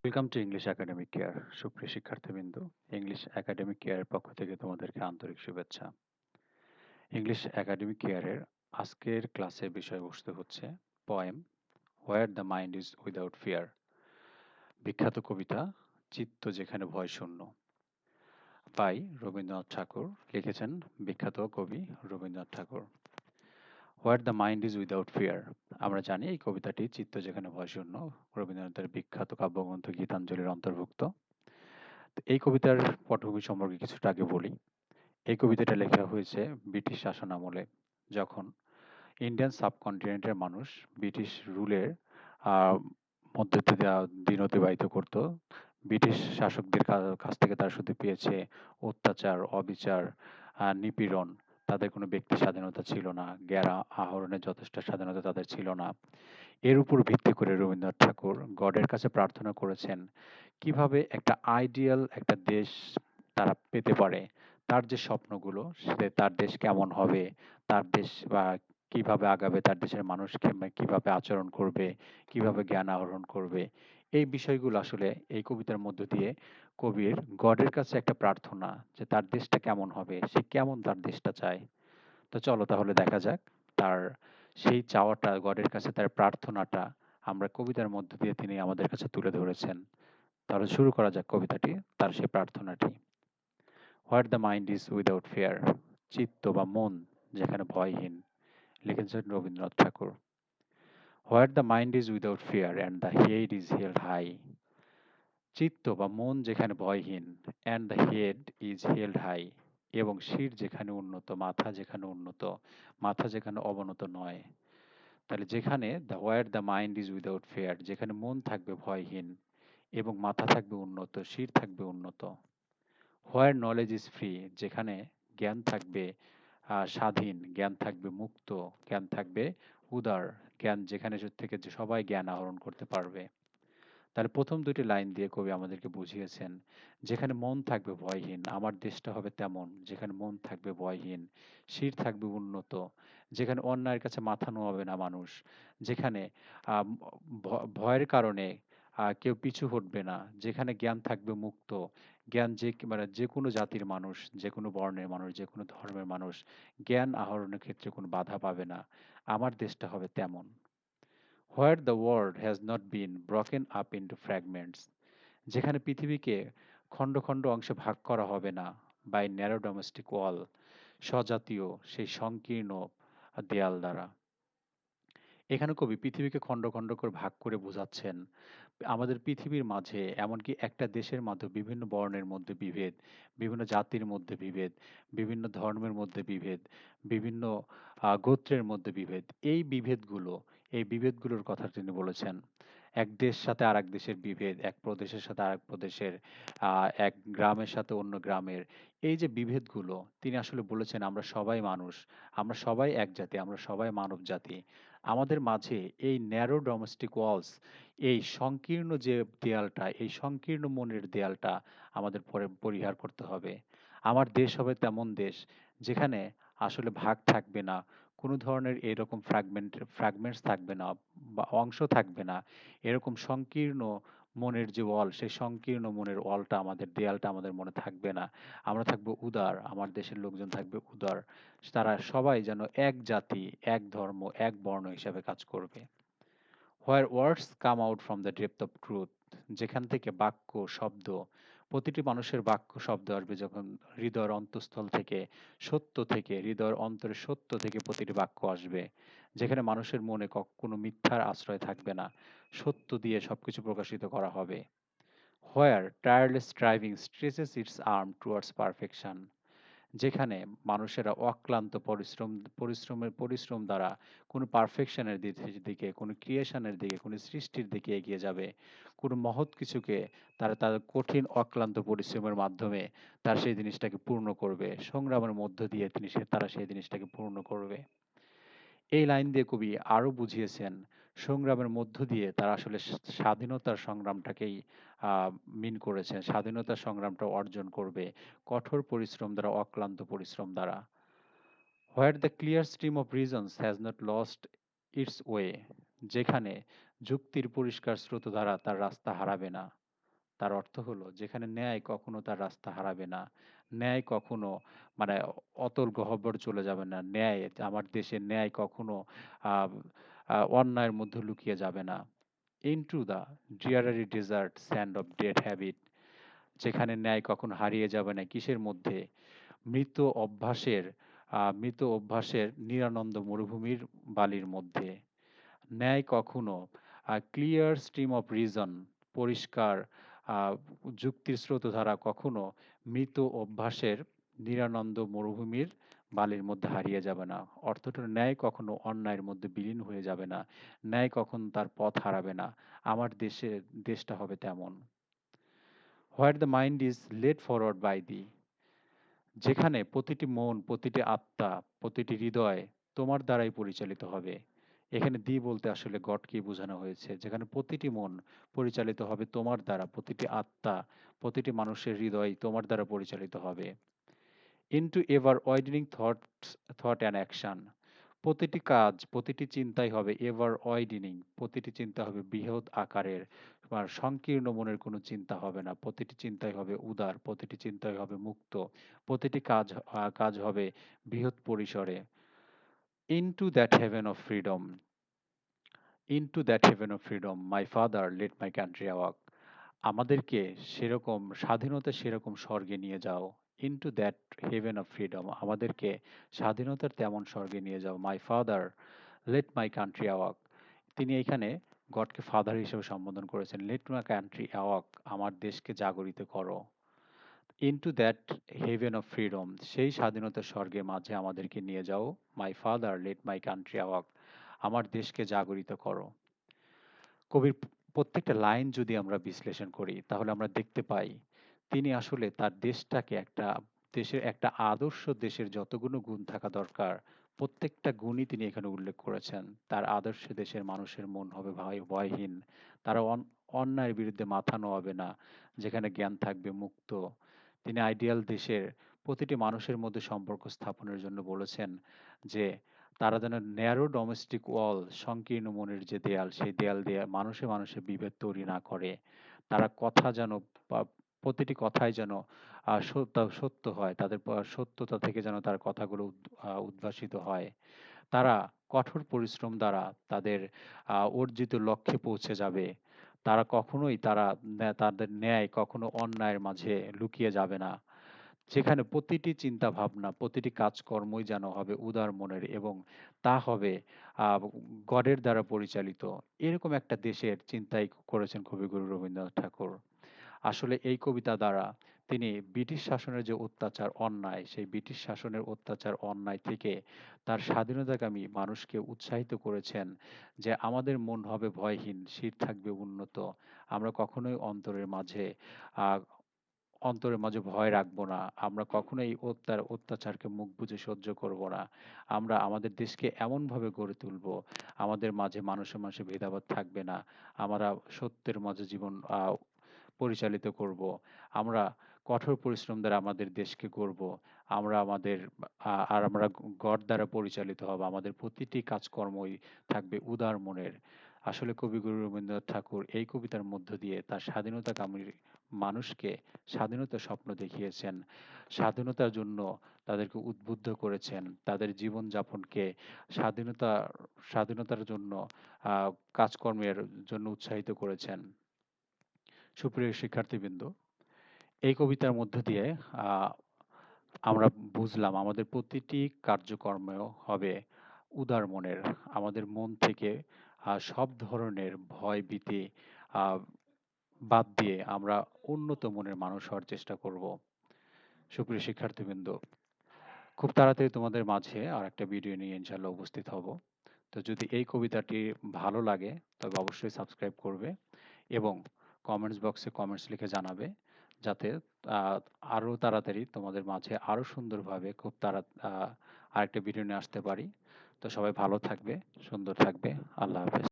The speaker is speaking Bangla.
Welcome to English academic care. সুপ্রিয় শিক্ষার্থীবৃন্দ, ইংলিশ একাডেমিক কেয়ারের পক্ষ থেকে তোমাদেরকে আন্তরিক শুভেচ্ছা। ইংলিশ একাডেমিক কেয়ারের আজকের ক্লাসের বিষয়বস্তু হচ্ছে poem where the mind is without fear. বিখ্যাত কবিতা চিত্ত যেখানে ভয় শূন্য বাই রবীন্দ্রনাথ ঠাকুর। লিখেছেন বিখ্যাত কবি Rabindranath Tagore. Where the mind is without fear, আমরা জানি এই কবিতাটি চিত্ত যেখানে ভয় শূন্য রবীন্দ্রনাথের বিখ্যাত কাব্যগ্রন্থ গীতাঞ্জলির অন্তর্ভুক্ত। তো এই কবিতার পটভূমি সম্পর্কে কিছুটা আগে বলি। এই কবিতাটা লেখা হয়েছে ব্রিটিশ শাসন আমলে, যখন ইন্ডিয়ান সাবকন্টিনেন্টের মানুষ ব্রিটিশ রুলের মধ্যে দিয়ে দিন অতিবাহিত করত। ব্রিটিশ শাসকদের কাছ থেকে তারা শুধু পেয়েছে অত্যাচার, অবিচার, নিপীড়ন। তাদের কোনো ব্যক্তি স্বাধীনতা ছিল না, জ্ঞান আহরণের যথেষ্ট স্বাধীনতা তাদের ছিল না। এর উপর ভিত্তি করে রবীন্দ্রনাথ ঠাকুর গডের কাছে প্রার্থনা করেছেন কিভাবে একটা আইডিয়াল একটা দেশ তারা পেতে পারে। তার যে স্বপ্নগুলো, সে তার দেশ কেমন হবে, তার দেশ বা কিভাবে আগাবে, তার দেশের মানুষ কিভাবে আচরণ করবে, কিভাবে জ্ঞান আহরণ করবে, এই বিষয়গুলো আসলে এই কবিতার মধ্য দিয়ে কবির গডের কাছে একটা প্রার্থনা যে তার দেশটা কেমন হবে, সে কেমন তার দেশটা চায়। তো চলো তাহলে দেখা যাক তার সেই চাওয়াটা, গডের কাছে তার প্রার্থনাটা আমরা কবিতার মধ্য দিয়ে তিনি আমাদের কাছে তুলে ধরেছেন। তাহলে শুরু করা যাক কবিতাটি, তার সেই প্রার্থনাটি। What the mind is without fear, চিত্ত বা মন যেখানে ভয়হীন। লিখেছেন Rabindranath Tagore. What the mind is without fear and the head is held high, চিত্ত বা মন যেখানে ভয়হীন, and the head is held high, এবং শির যেখানে উন্নত, মাথা যেখানে উন্নত, মাথা যেখানে অবনত নয়। তাহলে যেখানে the where the mind is without fear, যেখানে মন থাকবে ভয়হীন এবং মাথা থাকবে উন্নত, শির থাকবে উন্নত। হোয়ার নলেজ ইজ ফ্রি, যেখানে জ্ঞান থাকবে স্বাধীন, জ্ঞান থাকবে মুক্ত, জ্ঞান থাকবে উদার, জ্ঞান যেখানে থেকে যে সবাই জ্ঞান আহরণ করতে পারবে। তাহলে প্রথম দুটি লাইন দিয়ে কবি আমাদেরকে বুঝিয়েছেন যেখানে মন থাকবে ভয়হীন, আমার দেশটা হবে তেমন যেখানে মন থাকবে ভয়হীন, শির থাকবে উন্নত, যেখানে অন্যায়ের কাছে মাথা নোয়াবে না মানুষ, যেখানে আহ, ভয়ের কারণে কেউ পিছু হটবে না, যেখানে জ্ঞান থাকবে মুক্ত, জ্ঞান মানে যে কোনো জাতির মানুষ, যে কোনো বর্ণের মানুষ, যে কোনো ধর্মের মানুষ জ্ঞান আহরণের ক্ষেত্রে কোনো বাধা পাবে না। আমার দেশটা হবে তেমন। Where the world has not been broken up into fragments, যেখানে পৃথিবীকে খণ্ড খণ্ড অংশে ভাগ করা হবে না বাই ন্যারো ডোমেস্টিক ওয়াল, স্বজাতীয় সেই সংকীর্ণ দেয়াল দ্বারা। এখানে কবি পৃথিবীকে খণ্ড খণ্ড করে ভাগ করে বোঝাচ্ছেন আমাদের পৃথিবীর মাঝে এমনকি একটা দেশের মধ্যে বিভিন্ন বর্ণের মধ্যে বিভেদ, বিভিন্ন জাতির মধ্যে বিভেদ, বিভিন্ন ধর্মের মধ্যে বিভেদ, বিভিন্ন গোত্রের মধ্যে বিভেদ। এই বিভেদগুলোর কথা তিনি বলেছেন। এক দেশ সাথে আরেক দেশের বিভেদ, এক প্রদেশের সাথে আরেক প্রদেশের, এক গ্রামের সাথে অন্য গ্রামের, এই যে বিভেদগুলো তিনি আসলে বলেছেন আমরা সবাই মানুষ, আমরা সবাই এক জাতি, আমরা সবাই মানব জাতি। আমাদের মাঝে এই ন্যারো ডোমেস্টিক ওয়ালস, এই সংকীর্ণ যে দেয়ালটা, এই সংকীর্ণ মনের দেয়ালটা আমাদের পরিহার করতে হবে। আমার দেশ হবে তেমন দেশ যেখানে আসলে ভাগ থাকবে না, কোনো ধরনের এরকম ফ্র্যাগমেন্টস থাকবে না বা অংশ থাকবে না। এরকম সংকীর্ণ মনের যে ওয়াল, সেই সংকীর্ণ মনের ওয়ালটা, আমাদের দেয়ালটা আমাদের মনে থাকবে না। আমরা থাকবো উদার, আমার দেশের লোকজন থাকবে উদার। তারা সবাই যেন এক জাতি, এক ধর্ম, এক বর্ণ হিসাবে কাজ করবে। Where words come out from the depth of truth, যেখান থেকে বাক্য শব্দ, প্রতিটি মানুষের বাক্য শব্দ আসবে যখন হৃদয়ের অন্তঃস্থল থেকে, সত্য থেকে, হৃদয়ের অন্তরের সত্য থেকে প্রতিটি বাক্য আসবে, যেখানে মানুষের মনে কোনো মিথ্যার আশ্রয় থাকবে না, সত্য দিয়ে সবকিছু প্রকাশিত করা হবে। Where tireless striving stretches its arm towards perfection, যেখানে মানুষেরা অক্লান্ত পরিশ্রম দ্বারা কোনো পারফেকশনের দিকে, কোনো ক্রিয়েশনের দিকে, কোনো সৃষ্টির দিকে এগিয়ে যাবে, কোনো মহৎ কিছুকে তারা তাদের কঠিন অক্লান্ত পরিশ্রমের মাধ্যমে তার সেই জিনিসটাকে পূর্ণ করবে, সংগ্রামের মধ্য দিয়ে তারা সেই জিনিসটাকে পূর্ণ করবে। এই লাইন দিয়ে কবি আরো বুঝিয়েছেন সংগ্রামের মধ্য দিয়ে তারা আসলে স্বাধীনতার সংগ্রামটাকেই মিন করেছেন, স্বাধীনতার সংগ্রামটা অর্জন করবে কঠোর পরিশ্রম দ্বারা, অক্লান্ত পরিশ্রম দ্বারা। Where the clear stream of reasons has not lost its way, যেখানে যুক্তির পরিষ্কার স্রোতধারা তার রাস্তা হারাবে না। তার অর্থ হলো যেখানে ন্যায় কখনো তার রাস্তা হারাবে না, ন্যায় কখনো মানে অতল গহ্বর চলে যাবে না, ন্যায় আমার দেশের ন্যায় কখনো আহ, অন্যায়ের মধ্যে লুকিয়ে যাবে না। Into the dreary desert sand of dead habit, যেখানে ন্যায় কখনো হারিয়ে যাবে না কিসের মধ্যে, মৃত অভ্যাসের নিরানন্দ মরুভূমির বালির মধ্যে। ন্যায় কখনো ক্লিয়ার স্ট্রিম অফ রিজন, পরিষ্কার আহ, যুক্তির স্রোতধারা কখনো মৃত অভ্যাসের নিরানন্দ মরুভূমির বালির মধ্যে হারিয়ে যাবে না। অর্থটা ন্যায় কখনো অন্যায়ের মধ্যে বিলীন হয়ে যাবে না, ন্যায় কখনো তার পথ হারাবে না। আমার দেশটা হবে তেমন। Where the mind is led forward by the, যেখানে প্রতিটি মন, প্রতিটি আত্মা, প্রতিটি হৃদয় তোমার দ্বারাই পরিচালিত হবে। এখানে দি বলতে আসলে গডকেই বোঝানো হয়েছে, যেখানে প্রতিটি মন পরিচালিত হবে তোমার দ্বারা, প্রতিটি আত্মা, প্রতিটি মানুষের হৃদয় তোমার দ্বারা পরিচালিত হবে। Into ever widening thought and action, প্রতিটি কাজ, প্রতিটি চিন্তাই হবে এভার ওয়াইডেনিং, প্রতিটি চিন্তা হবে বৃহৎ আকারের, আর সংকীর্ণ মনের কোনো চিন্তা হবে না, প্রতিটি চিন্তাই হবে উদার, প্রতিটি চিন্তাই হবে মুক্ত, প্রতিটি কাজ হবে বৃহৎ পরিসরে। Into that haven of freedom, into that haven of freedom my father late my country walk, আমাদেরকে সেরকম স্বাধীনতা, সেরকম স্বর্গে নিয়ে যাও। Into that haven of freedom, আমাদেরকে স্বাধীনতার তেমন স্বর্গে নিয়ে যাও। My father late my country awake, তিনি এখানে গডকে ফাদার হিসেবে সম্বোধন করেছেন। লেট মাই কান্ট্রি অ্যাওয়াক, আমার দেশকে জাগরিত করো। Into that haven of freedom, সেই স্বাধীনতার স্বর্গের মাঝে আমাদেরকে নিয়ে যাও। My father late my country awake, আমার দেশকে জাগরিত করো। কবির প্রত্যেকটা লাইন যদি আমরা বিশ্লেষণ করি তাহলে আমরা দেখতে পাই তিনি আসলে তার দেশটাকে একটা আদর্শ দেশের যতগুলো গুণ থাকা দরকার প্রত্যেকটা গুণই তিনি এখানে উল্লেখ করেছেন। তার আদর্শ দেশের মানুষের মন হবে ভয়হীন, তারা অন্যায়ের বিরুদ্ধে মাথা নোয়াবে না, যেখানে জ্ঞান থাকবে মুক্ত। তিনি আইডিয়াল দেশের প্রতিটি মানুষের মধ্যে সম্পর্ক স্থাপনের জন্য বলেছেন যে তারা যেন ন্যারো ডোমেস্টিক ওয়াল, সংকীর্ণ মনের যে দেয়াল, সেই দেয়াল দিয়ে মানুষে মানুষে বিভেদ তৈরি না করে। তারা কথা যেন প্রতিটি কথাই যেন সত্য হয়, তাদের সত্যতা থেকে যেন তার কথাগুলো উদ্ভাসিত হয়। তারা কঠোর পরিশ্রম দ্বারা তাদের অর্জিত লক্ষ্যে পৌঁছে যাবে। তাদের ন্যায় কখনো অন্যায়ের মাঝে লুকিয়ে যাবে না। যেখানে প্রতিটি চিন্তা ভাবনা, প্রতিটি কাজকর্মই যেন হবে উদার মনের এবং তা হবে গডের দ্বারা পরিচালিত। এরকম একটা দেশের চিন্তাই করেছেন কবিগুরু রবীন্দ্রনাথ ঠাকুর। আসলে এই কবিতা দ্বারা তিনি ব্রিটিশ শাসনের যে অত্যাচার অন্যায়, সেই ব্রিটিশ শাসনের অত্যাচার অন্যায় থেকে তার স্বাধীনতাকামী মানুষকে উৎসাহিত করেছেন যে আমাদের মন হবে ভয়হীন, শির থাকবে উন্নত। আমরা কখনোই আহ অন্তরের মাঝে ভয় রাখবো না। আমরা কখনোই অত্যাচারকে মুখ বুজে সহ্য করব না। আমরা আমাদের দেশকে এমনভাবে গড়ে তুলবো, আমাদের মাঝে মানুষে মানুষে ভেদাভেদ থাকবে না। আমরা সত্যের মাঝে জীবন পরিচালিত করব। আমরা কঠোর পরিশ্রম দ্বারা আমাদের দেশকে গড়ব। আমরা গড দ্বারা পরিচালিত হব। আমাদের প্রতিটি কাজকর্মই থাকবে উদার মনের। আসলে কবিগুরু রবীন্দ্রনাথ ঠাকুর এই কবিতার মধ্য দিয়ে তার স্বাধীনতাকামী মানুষকে স্বাধীনতার স্বপ্ন দেখিয়েছেন। স্বাধীনতার জন্য তাদেরকে উদ্বুদ্ধ করেছেন। তাদের জীবনযাপনকে স্বাধীনতা স্বাধীনতার জন্য আহ কাজকর্মের জন্য উৎসাহিত করেছেন। সুপ্রিয় শিক্ষার্থীবৃন্দ, এই কবিতার মধ্য দিয়ে আহ, আমরা বুঝলাম আমাদের প্রতিটি কার্যকর্ম হবে উদার মনের। আমাদের মন থেকে সব ধরনের ভয় ভীতি আহ, বাদ দিয়ে আমরা উন্নত মনের মানুষ হওয়ার চেষ্টা করব। সুপ্রিয় শিক্ষার্থীবৃন্দ, খুব তাড়াতাড়ি তোমাদের মাঝে আর একটা ভিডিও নিয়ে ইনশাল্লাহ উপস্থিত হব। তো যদি এই কবিতাটি ভালো লাগে তবে অবশ্যই সাবস্ক্রাইব করবে এবং কমেন্টস বক্সে কমেন্টস লিখে জানাবে, যাতে আহ, আরো তাড়াতাড়ি তোমাদের মাঝে আরো সুন্দরভাবে আরেকটা ভিডিও নিয়ে আসতে পারি। তো সবাই ভালো থাকবে, সুন্দর থাকবে। আল্লাহ হাফেজ।